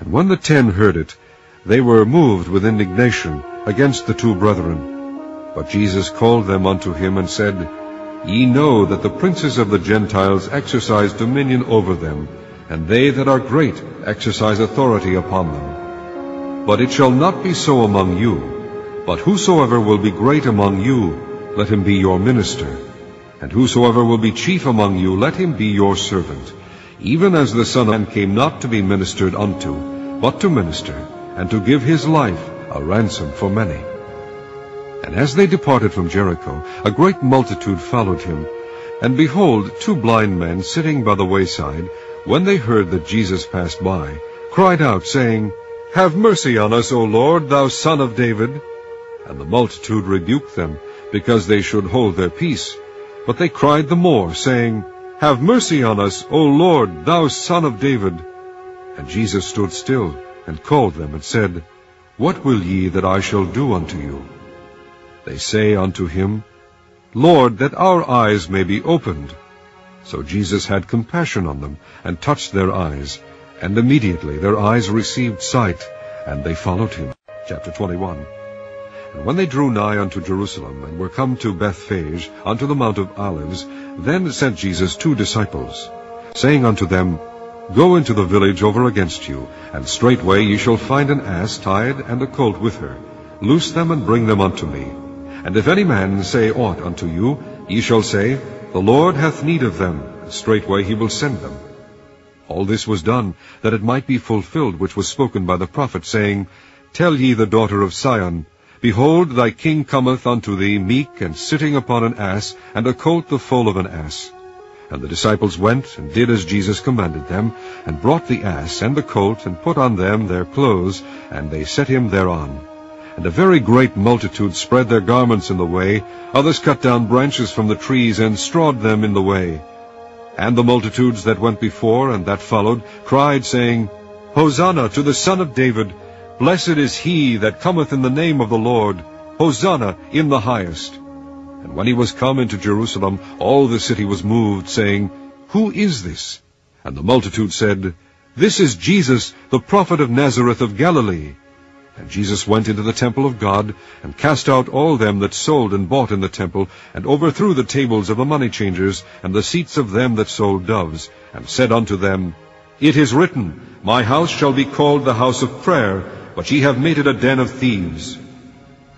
And when the 10 heard it, they were moved with indignation against the 2 brethren. But Jesus called them unto him, and said, Ye know that the princes of the Gentiles exercise dominion over them, and they that are great exercise authority upon them. But it shall not be so among you. But whosoever will be great among you, let him be your minister. And whosoever will be chief among you, let him be your servant. Even as the Son of Man came not to be ministered unto, but to minister, and to give his life a ransom for many. And as they departed from Jericho, a great multitude followed him. And behold, 2 blind men sitting by the wayside, when they heard that Jesus passed by, cried out, saying, Have mercy on us, O Lord, thou Son of David. And the multitude rebuked them, because they should hold their peace. But they cried the more, saying, Have mercy on us, O Lord, thou Son of David. And Jesus stood still, and called them, and said, What will ye that I shall do unto you? They say unto him, Lord, that our eyes may be opened. So Jesus had compassion on them, and touched their eyes. And immediately their eyes received sight, and they followed him. Chapter 21. And when they drew nigh unto Jerusalem, and were come to Bethphage, unto the Mount of Olives, then sent Jesus 2 disciples, saying unto them, Go into the village over against you, and straightway ye shall find an ass tied, and a colt with her. Loose them, and bring them unto me. And if any man say aught unto you, ye shall say, The Lord hath need of them, and straightway he will send them. All this was done, that it might be fulfilled which was spoken by the prophet, saying, Tell ye the daughter of Sion, Behold, thy king cometh unto thee meek, and sitting upon an ass, and a colt the foal of an ass. And the disciples went, and did as Jesus commanded them, and brought the ass and the colt, and put on them their clothes, and they set him thereon. And a very great multitude spread their garments in the way, others cut down branches from the trees, and strawed them in the way. And the multitudes that went before and that followed cried, saying, Hosanna to the Son of David! Blessed is he that cometh in the name of the Lord! Hosanna in the highest! And when he was come into Jerusalem, all the city was moved, saying, Who is this? And the multitude said, This is Jesus, the prophet of Nazareth of Galilee. And Jesus went into the temple of God, and cast out all them that sold and bought in the temple, and overthrew the tables of the money changers, and the seats of them that sold doves, and said unto them, It is written, My house shall be called the house of prayer, but ye have made it a den of thieves.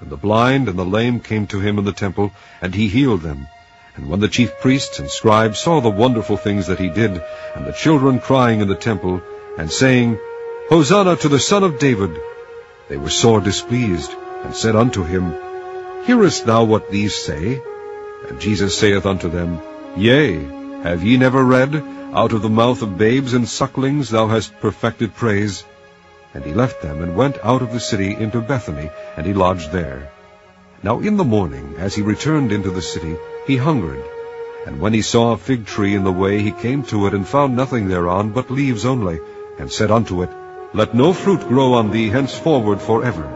And the blind and the lame came to him in the temple, and he healed them. And when the chief priests and scribes saw the wonderful things that he did, and the children crying in the temple, and saying, Hosanna to the Son of David, they were sore displeased, and said unto him, Hearest thou what these say? And Jesus saith unto them, Yea, have ye never read, Out of the mouth of babes and sucklings thou hast perfected praise? And he left them, and went out of the city into Bethany, and he lodged there. Now in the morning, as he returned into the city, he hungered. And when he saw a fig tree in the way, he came to it, and found nothing thereon but leaves only, and said unto it, Let no fruit grow on thee henceforward forever.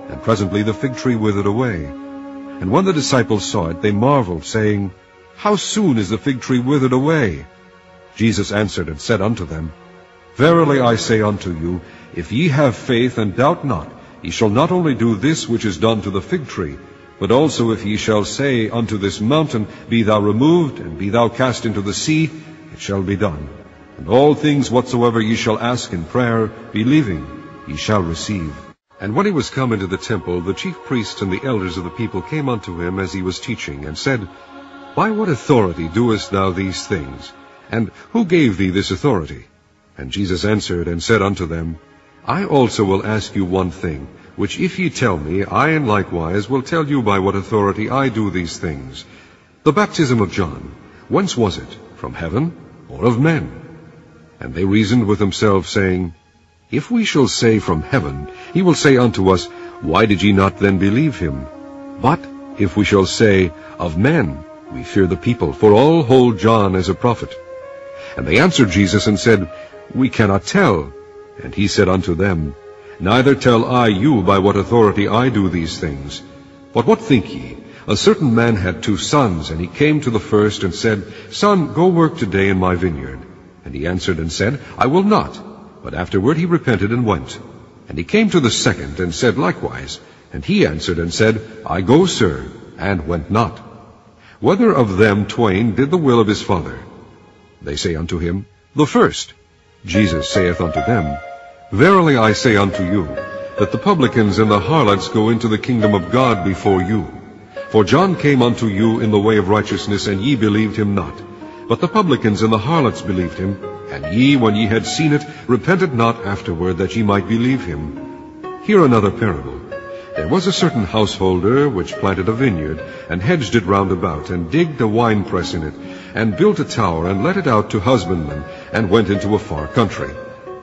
And presently the fig tree withered away. And when the disciples saw it, they marveled, saying, How soon is the fig tree withered away? Jesus answered and said unto them, Verily I say unto you, if ye have faith and doubt not, ye shall not only do this which is done to the fig tree, but also if ye shall say unto this mountain, Be thou removed, and be thou cast into the sea, it shall be done. And all things whatsoever ye shall ask in prayer, believing, ye shall receive. And when he was come into the temple, the chief priests and the elders of the people came unto him as he was teaching, and said, By what authority doest thou these things? And who gave thee this authority? And Jesus answered and said unto them, I also will ask you one thing, which if ye tell me, I in likewise will tell you by what authority I do these things. The baptism of John, whence was it? From heaven, or of men? And they reasoned with themselves, saying, If we shall say from heaven, he will say unto us, Why did ye not then believe him? But if we shall say, Of men, we fear the people, for all hold John as a prophet. And they answered Jesus and said, We cannot tell. And he said unto them, Neither tell I you by what authority I do these things. But what think ye? A certain man had 2 sons, and he came to the first, and said, Son, go work today in my vineyard. And he answered and said, I will not. But afterward he repented and went. And he came to the second, and said likewise. And he answered and said, I go, sir, and went not. Whether of them twain did the will of his father? They say unto him, The first. Jesus saith unto them, Verily I say unto you, that the publicans and the harlots go into the kingdom of God before you. For John came unto you in the way of righteousness, and ye believed him not. But the publicans and the harlots believed him. And ye, when ye had seen it, repented not afterward, that ye might believe him. Hear another parable. There was a certain householder which planted a vineyard, and hedged it round about, and digged a winepress in it, and built a tower, and let it out to husbandmen, and went into a far country.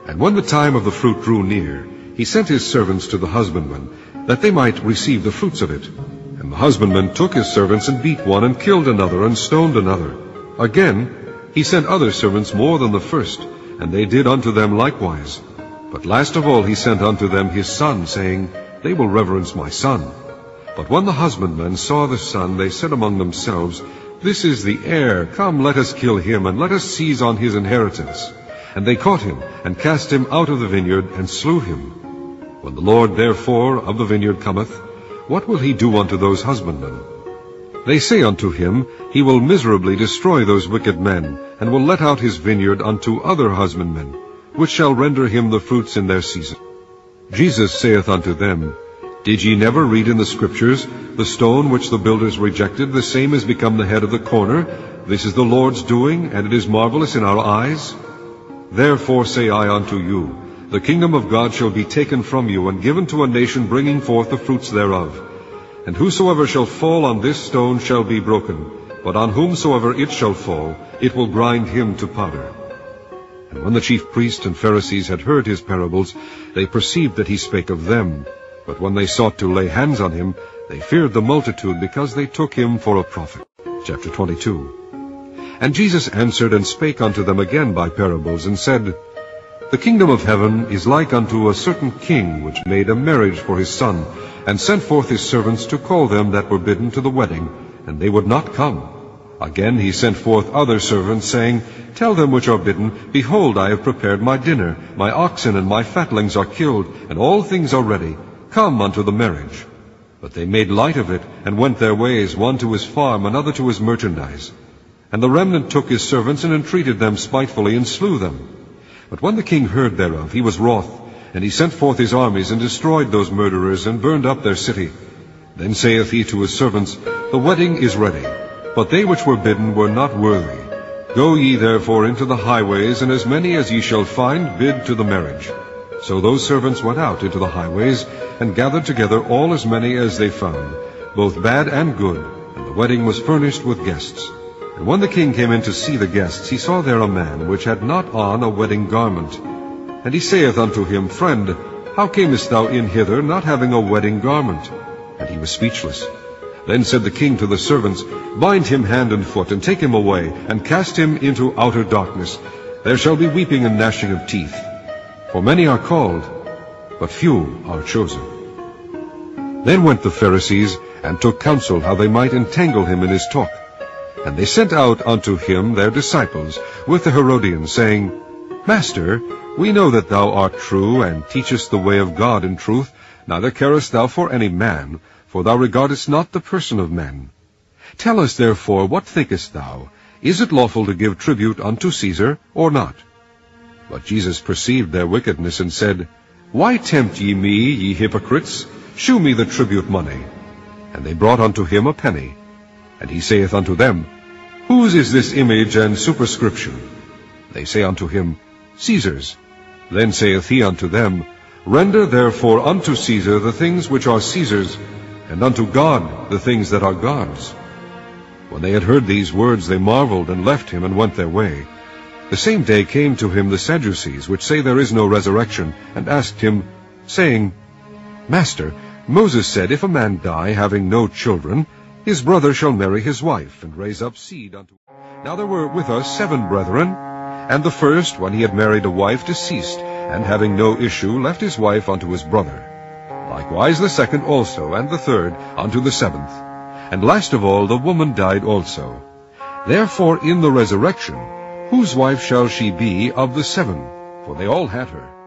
And when the time of the fruit drew near, he sent his servants to the husbandmen, that they might receive the fruits of it. And the husbandmen took his servants, and beat one, and killed another, and stoned another. Again he sent other servants more than the first, and they did unto them likewise. But last of all he sent unto them his son, saying, They will reverence my son. But when the husbandmen saw the son, they said among themselves, This is the heir. Come, let us kill him, and let us seize on his inheritance. And they caught him, and cast him out of the vineyard, and slew him. When the Lord therefore of the vineyard cometh, what will he do unto those husbandmen? They say unto him, He will miserably destroy those wicked men, and will let out his vineyard unto other husbandmen, which shall render him the fruits in their season. Jesus saith unto them, Did ye never read in the Scriptures, The stone which the builders rejected, the same is become the head of the corner? This is the Lord's doing, and it is marvelous in our eyes. Therefore say I unto you, The kingdom of God shall be taken from you, and given to a nation bringing forth the fruits thereof. And whosoever shall fall on this stone shall be broken, but on whomsoever it shall fall, it will grind him to powder. And when the chief priests and Pharisees had heard his parables, they perceived that he spake of them. But when they sought to lay hands on him, they feared the multitude, because they took him for a prophet. Chapter 22. And Jesus answered and spake unto them again by parables, and said, The kingdom of heaven is like unto a certain king, which made a marriage for his son, and sent forth his servants to call them that were bidden to the wedding, and they would not come. Again he sent forth other servants, saying, Tell them which are bidden, Behold, I have prepared my dinner, my oxen and my fatlings are killed, and all things are ready. Come unto the marriage. But they made light of it, and went their ways, one to his farm, another to his merchandise. And the remnant took his servants, and entreated them spitefully, and slew them. But when the king heard thereof, he was wroth, and he sent forth his armies, and destroyed those murderers, and burned up their city. Then saith he to his servants, The wedding is ready, but they which were bidden were not worthy. Go ye therefore into the highways, and as many as ye shall find, bid to the marriage. So those servants went out into the highways, and gathered together all as many as they found, both bad and good, and the wedding was furnished with guests. And when the king came in to see the guests, he saw there a man which had not on a wedding garment. And he saith unto him, Friend, how camest thou in hither, not having a wedding garment? And he was speechless. Then said the king to the servants, Bind him hand and foot, and take him away, and cast him into outer darkness. There shall be weeping and gnashing of teeth. For many are called, but few are chosen. Then went the Pharisees, and took counsel how they might entangle him in his talk. And they sent out unto him their disciples with the Herodians, saying, Master, we know that thou art true, and teachest the way of God in truth, neither carest thou for any man, for thou regardest not the person of men. Tell us therefore, what thinkest thou? Is it lawful to give tribute unto Caesar, or not? But Jesus perceived their wickedness, and said, Why tempt ye me, ye hypocrites? Shew me the tribute money. And they brought unto him a penny. And he saith unto them, Whose is this image and superscription? They say unto him, Caesar's. Then saith he unto them, Render therefore unto Caesar the things which are Caesar's, and unto God the things that are God's. When they had heard these words, they marveled, and left him, and went their way. The same day came to him the Sadducees, which say there is no resurrection, and asked him, saying, Master, Moses said, If a man die, having no children, his brother shall marry his wife, and raise up seed unto him. Now there were with us 7 brethren, and the first, when he had married a wife, deceased, and having no issue, left his wife unto his brother. Likewise the second also, and the third, unto the 7th. And last of all the woman died also. Therefore in the resurrection, whose wife shall she be of the 7? for they all had her.